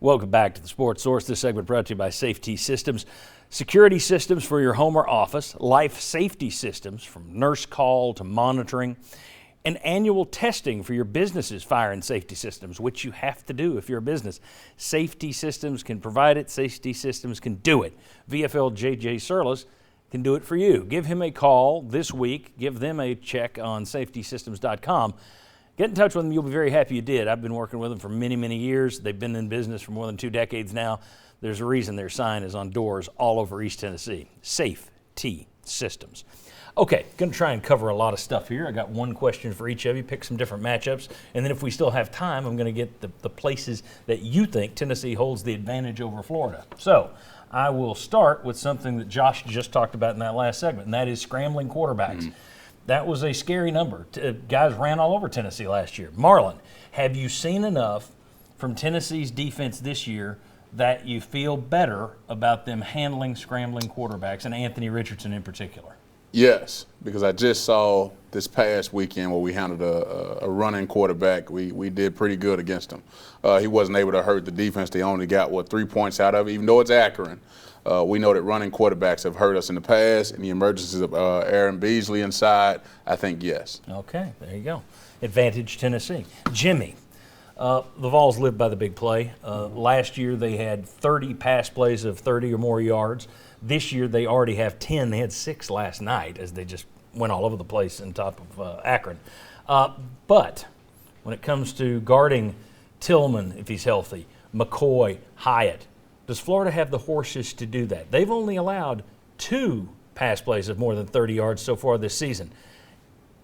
Welcome back to the Sports Source. This segment brought to you by Safety Systems. Security systems for your home or office, life safety systems from nurse call to monitoring, and annual testing for your business's fire and safety systems, which you have to do if you're a business. Safety Systems can provide it. Safety Systems can do it. VFL JJ Surlis can do it for you. Give him a call this week. Give them a check on safetysystems.com. Get in touch with them. You'll be very happy you did. I've been working with them for many, many years. They've been in business for more than 2 decades now. There's a reason their sign is on doors all over East Tennessee. Safety Systems. Okay, going to try and cover a lot of stuff here. I got one question for each of you, pick some different matchups, and then if we still have time, I'm going to get the places that you think Tennessee holds the advantage over Florida. So I will start with something that Josh just talked about in that last segment, and that is scrambling quarterbacks. That was a scary number. Guys ran all over Tennessee last year. Marlon, have you seen enough from Tennessee's defense this year that you feel better about them handling scrambling quarterbacks, and Anthony Richardson in particular? Yes, because I just saw this past weekend where we handled a running quarterback. We did pretty good against him. He wasn't able to hurt the defense. They only got, 3 points out of it, even though it's Akron. We know that running quarterbacks have hurt us in the past, and the emergences of Aaron Beasley inside, I think yes. Okay, there you go. Advantage Tennessee. Jimmy, the Vols live by the big play. Last year they had 30 pass plays of 30 or more yards. This year they already have 10. They had 6 last night as they just went all over the place on top of Akron. But when it comes to guarding Tillman, if he's healthy, McCoy, Hyatt, does Florida have the horses to do that? They've only allowed 2 pass plays of more than 30 yards so far this season.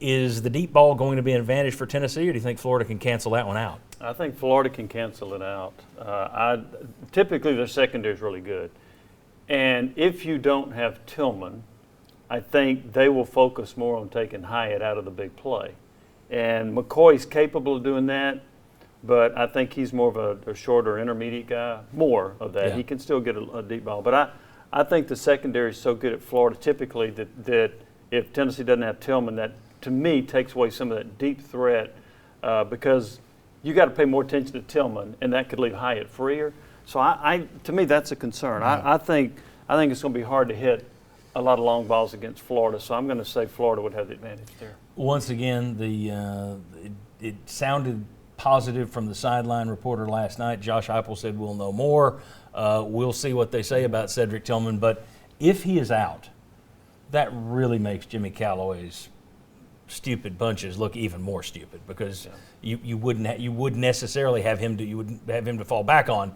Is the deep ball going to be an advantage for Tennessee, or do you think Florida can cancel that one out? I think Florida can cancel it out. Typically their secondary is really good. And if you don't have Tillman, I think they will focus more on taking Hyatt out of the big play. And McCoy's capable of doing that, but I think he's more of a shorter intermediate guy, more of that. Yeah. He can still get a deep ball. But I think the secondary is so good at Florida typically that if Tennessee doesn't have Tillman, that to me takes away some of that deep threat because you got to pay more attention to Tillman, and that could leave Hyatt freer. So to me, that's a concern. I think it's going to be hard to hit a lot of long balls against Florida. So I'm going to say Florida would have the advantage there. Once again, it sounded positive from the sideline reporter last night. Josh Heupel said we'll know more. We'll see what they say about Cedric Tillman. But if he is out, that really makes Jimmy Callaway's stupid bunches look even more stupid because you wouldn't necessarily have him to fall back on.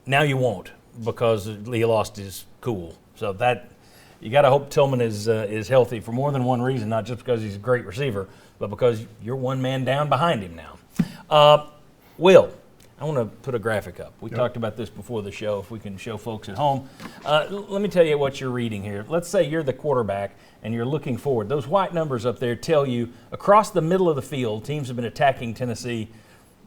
Now you won't because he lost his cool. So that you got to hope Tillman is healthy for more than one reason, not just because he's a great receiver, but because you're one man down behind him now. Will, I want to put a graphic up. We talked about this before the show, if we can show folks at home. Let me tell you what you're reading here. Let's say you're the quarterback and you're looking forward. Those white numbers up there tell you across the middle of the field, teams have been attacking Tennessee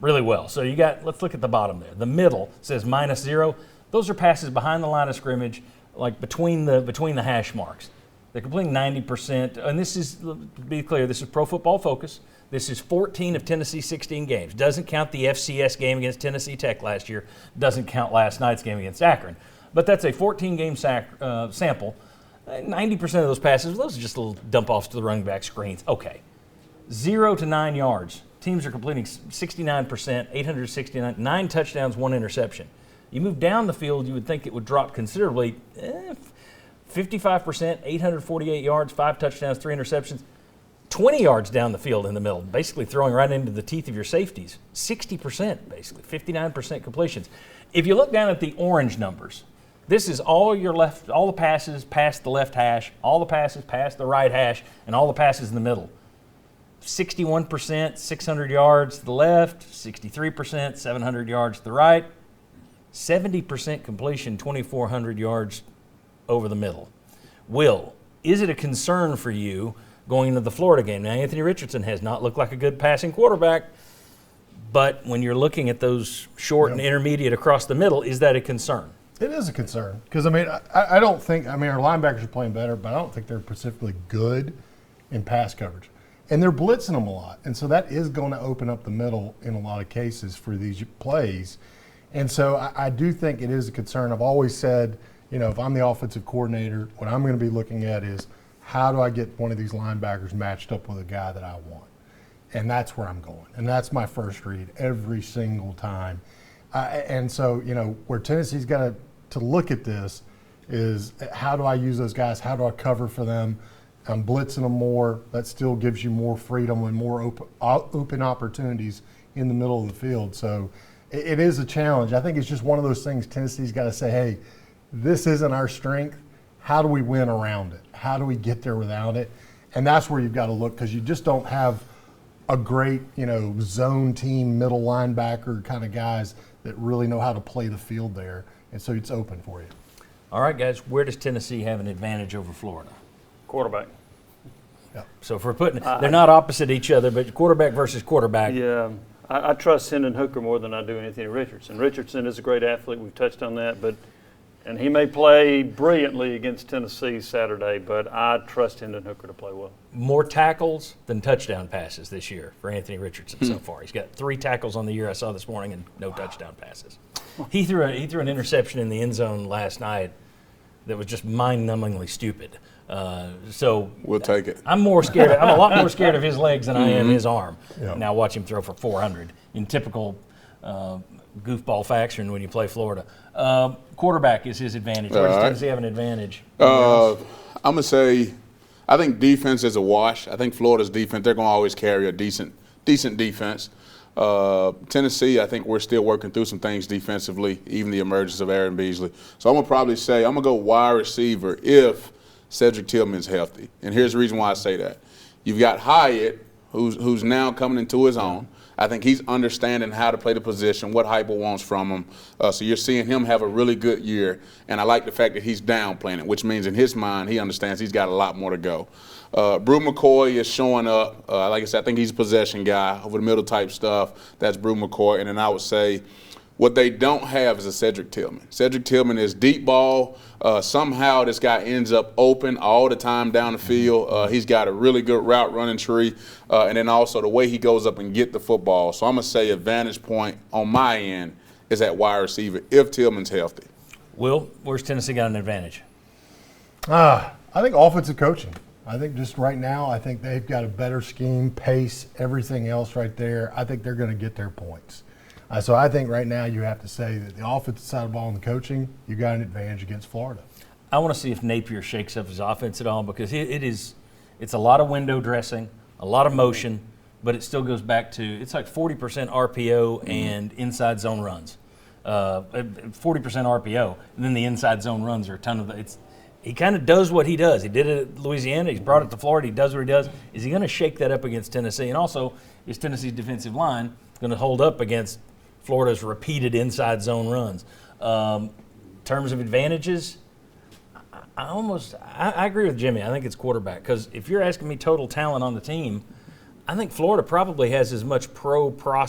really well. So let's look at the bottom there. The middle says -0. Those are passes behind the line of scrimmage, like between the hash marks. They're completing 90%. And this is, to be clear, this is Pro Football Focus. This is 14 of Tennessee's 16 games. Doesn't count the FCS game against Tennessee Tech last year. Doesn't count last night's game against Akron. But that's a 14-game sample. 90% of those passes, those are just little dump-offs to the running back screens. Okay. 0 to 9 yards. Teams are completing 69%, 869, 9 touchdowns, 1 interception. You move down the field, you would think it would drop considerably. 55%, 848 yards, 5 touchdowns, 3 interceptions. 20 yards down the field in the middle, basically throwing right into the teeth of your safeties. 60%, basically, 59% completions. If you look down at the orange numbers, this is all the passes past the left hash, all the passes past the right hash, and all the passes in the middle. 61%, 600 yards to the left, 63%, 700 yards to the right, 70% completion, 2,400 yards over the middle. Will, is it a concern for you going into the Florida game? Now, Anthony Richardson has not looked like a good passing quarterback, but when you're looking at those short and intermediate across the middle, is that a concern? It is a concern because, I don't think – our linebackers are playing better, but I don't think they're specifically good in pass coverage. And they're blitzing them a lot. And so that is going to open up the middle in a lot of cases for these plays. And so I do think it is a concern. I've always said, if I'm the offensive coordinator, what I'm going to be looking at is how do I get one of these linebackers matched up with a guy that I want? And that's where I'm going. And that's my first read every single time. And so, where Tennessee's got to look at this is how do I use those guys? How do I cover for them? I'm blitzing them more. That still gives you more freedom and more open opportunities in the middle of the field. So it is a challenge. I think it's just one of those things Tennessee's got to say, hey, this isn't our strength. How do we win around it? How do we get there without it? And that's where you've got to look, because you just don't have a great, zone team, middle linebacker kind of guys that really know how to play the field there. And so it's open for you. All right, guys, where does Tennessee have an advantage over Florida? Quarterback. Yeah. So if we're putting, they're not opposite each other, but quarterback versus quarterback. Yeah, I trust Hendon Hooker more than I do Anthony Richardson. Richardson is a great athlete. We've touched on that, and he may play brilliantly against Tennessee Saturday, but I trust Hendon Hooker to play well. More tackles than touchdown passes this year for Anthony Richardson so far. He's got 3 tackles on the year I saw this morning and no touchdown passes. He threw an interception in the end zone last night that was just mind-numbingly stupid. So we'll take it. I'm a lot more scared of his legs than I am his arm. Yep. Now watch him throw for 400 in typical goofball fashion when you play Florida. Quarterback is his advantage. Where does Tennessee have an advantage? I'm going to say I think defense is a wash. I think Florida's defense, they're going to always carry a decent defense. Tennessee, I think we're still working through some things defensively, even the emergence of Aaron Beasley. So I'm going to probably say I'm going to go wide receiver if Cedric Tillman's healthy. And here's the reason why I say that. You've got Hyatt, who's now coming into his own. I think he's understanding how to play the position, what Heupel wants from him. So you're seeing him have a really good year. And I like the fact that he's downplaying it, which means in his mind he understands he's got a lot more to go. Brew McCoy is showing up. Like I said, I think he's a possession guy, over the middle type stuff. That's Brew McCoy. And then I would say what they don't have is a Cedric Tillman. Cedric Tillman is deep ball. Somehow this guy ends up open all the time down the field. He's got a really good route running tree. And then also the way he goes up and get the football. So I'm going to say advantage point on my end is at wide receiver if Tillman's healthy. Will, where's Tennessee got an advantage? I think offensive coaching. I think just right now, I think they've got a better scheme, pace, everything else right there. I think they're going to get their points. So I think right now you have to say that the offensive side of the ball and the coaching, you got an advantage against Florida. I want to see if Napier shakes up his offense at all, because it's a lot of window dressing, a lot of motion, but it still goes back to it's like 40% RPO and inside zone runs. 40% RPO, and then the inside zone runs are a ton of it's. He kind of does what he does. He did it at Louisiana. He's brought it to Florida. He does what he does. Is he going to shake that up against Tennessee? And also, is Tennessee's defensive line going to hold up against Florida's repeated inside zone runs? In terms of advantages, I agree with Jimmy. I think it's quarterback, because if you're asking me total talent on the team, I think Florida probably has as much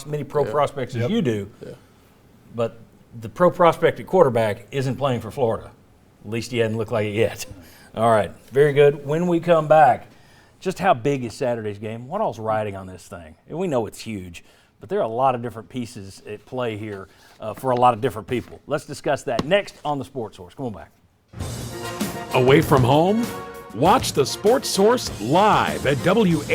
many prospects as you do. Yeah. But the pro prospect at quarterback isn't playing for Florida. At least he hadn't looked like it yet. All right, very good. When we come back, just how big is Saturday's game? What all's riding on this thing? And we know it's huge, but there are a lot of different pieces at play here for a lot of different people. Let's discuss that next on the Sports Source. Come on back. Away from home? Watch the Sports Source live at WATE.com.